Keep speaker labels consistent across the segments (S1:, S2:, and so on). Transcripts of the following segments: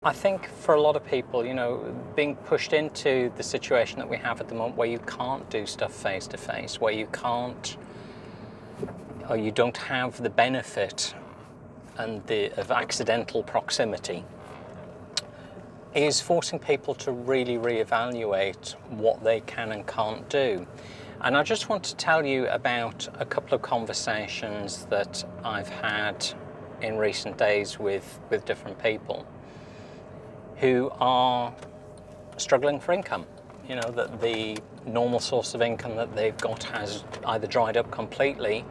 S1: I think for a lot of people, being pushed into the situation that we have at the moment where you can't do stuff face to face, where you can't, or you don't have the benefit of accidental proximity, is forcing people to really reevaluate what they can and can't do. And I just want to tell you about a couple of conversations that I've had in recent days with different people who are struggling for income. That the normal source of income that they've got has either dried up completely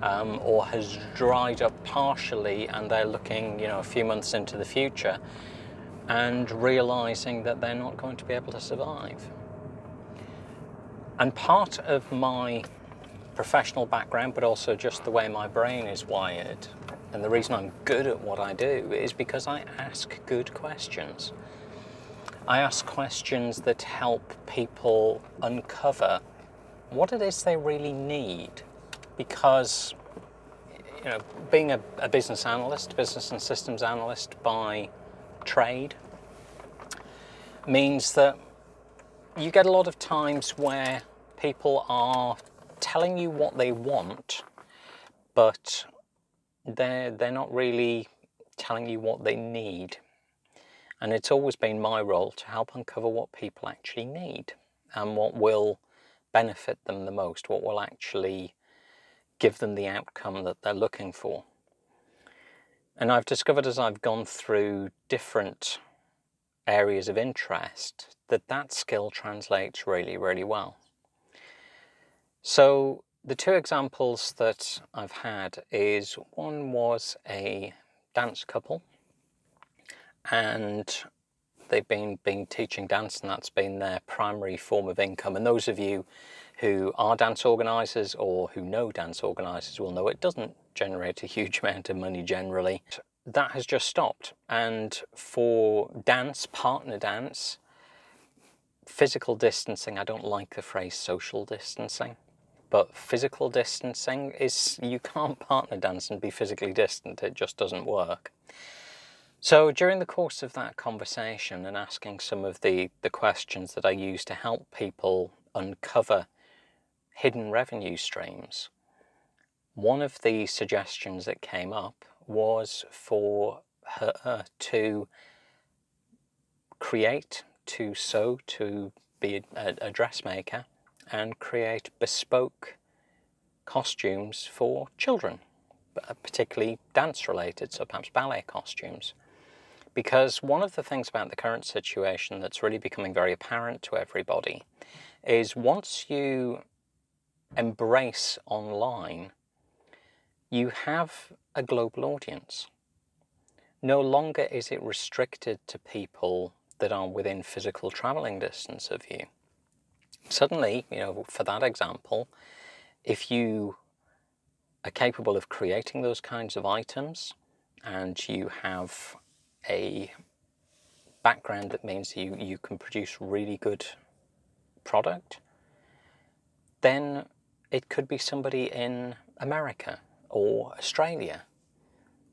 S1: or has dried up partially, and they're looking, a few months into the future and realizing that they're not going to be able to survive. And part of my professional background, but also just the way my brain is wired, and the reason I'm good at what I do, is because I ask good questions. I ask questions that help people uncover what it is they really need. Because, being a business analyst, business and systems analyst by trade, means that you get a lot of times where people are telling you what they want, but they're not really telling you what they need. And it's always been my role to help uncover what people actually need and what will benefit them the most, what will actually give them the outcome that they're looking for. And I've discovered as I've gone through different areas of interest that skill translates really, really well. So the two examples that I've had is, one was a dance couple, and they've been teaching dance, and that's been their primary form of income. And those of you who are dance organisers or who know dance organisers will know it doesn't generate a huge amount of money generally. That has just stopped. And for dance, partner dance, physical distancing, I don't like the phrase social distancing, but physical distancing is, you can't partner dance and be physically distant. It just doesn't work. So during the course of that conversation and asking some of the questions that I use to help people uncover hidden revenue streams, one of the suggestions that came up was for her to create, to sew, to be a dressmaker and create bespoke costumes for children, particularly dance related, so perhaps ballet costumes. Because one of the things about the current situation that's really becoming very apparent to everybody is, once you embrace online, you have a global audience. No longer is it restricted to people that are within physical traveling distance of you. Suddenly, for that example, if you are capable of creating those kinds of items and you have a background that means you can produce really good product, then it could be somebody in America or Australia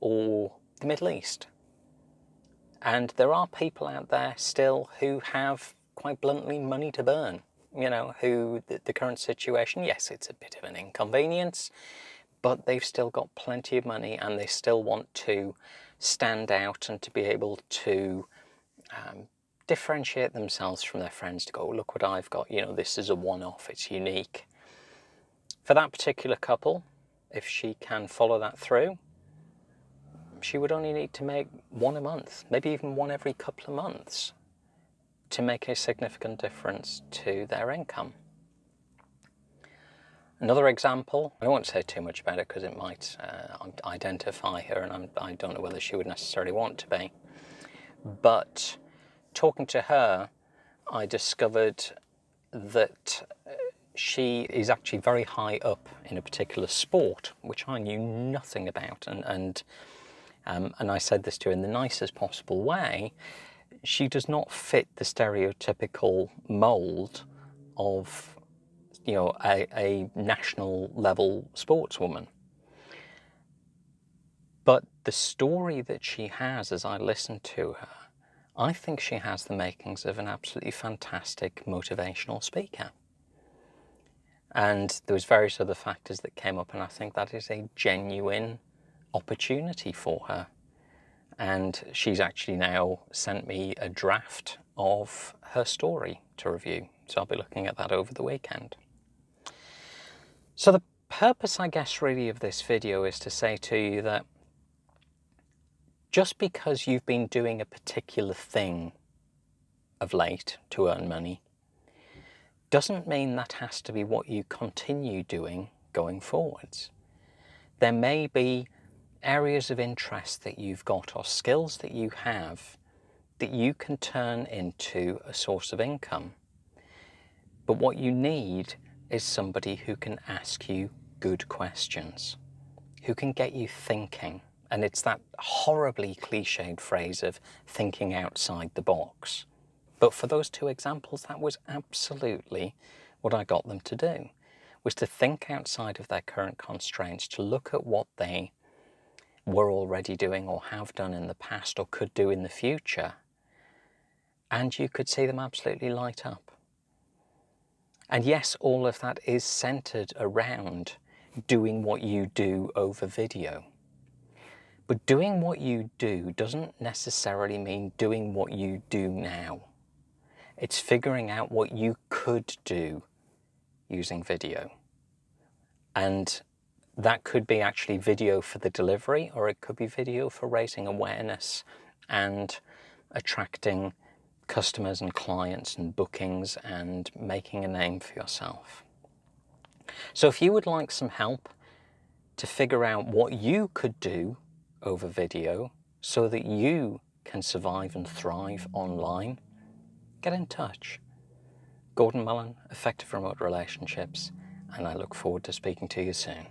S1: or the Middle East. And there are people out there still who have, quite bluntly, money to burn. Who the current situation, yes, it's a bit of an inconvenience, but they've still got plenty of money and they still want to stand out and to be able to differentiate themselves from their friends, to go, look what I've got, this is a one-off, it's unique. For that particular couple, if she can follow that through, she would only need to make one a month, maybe even one every couple of months, to make a significant difference to their income. Another example, I won't say too much about it because it might identify her, and I don't know whether she would necessarily want to be. But talking to her, I discovered that she is actually very high up in a particular sport, which I knew nothing about. And I said this to her in the nicest possible way. She does not fit the stereotypical mould of, a national level sportswoman. But the story that she has, as I listened to her, I think she has the makings of an absolutely fantastic motivational speaker. And there was various other factors that came up, and I think that is a genuine opportunity for her. And she's actually now sent me a draft of her story to review. So I'll be looking at that over the weekend. So the purpose, I guess, really of this video is to say to you that just because you've been doing a particular thing of late to earn money doesn't mean that has to be what you continue doing going forwards. There may be areas of interest that you've got or skills that you have that you can turn into a source of income. But what you need is somebody who can ask you good questions, who can get you thinking. And it's that horribly cliched phrase of thinking outside the box. But for those two examples, that was absolutely what I got them to do, was to think outside of their current constraints, to look at what they were already doing or have done in the past or could do in the future, and you could see them absolutely light up. And yes, all of that is centered around doing what you do over video. But doing what you do doesn't necessarily mean doing what you do now. It's figuring out what you could do using video. And that could be actually video for the delivery, or it could be video for raising awareness and attracting customers and clients and bookings and making a name for yourself. So if you would like some help to figure out what you could do over video so that you can survive and thrive online, get in touch. Gordon Mullen, Effective Remote Relationships, and I look forward to speaking to you soon.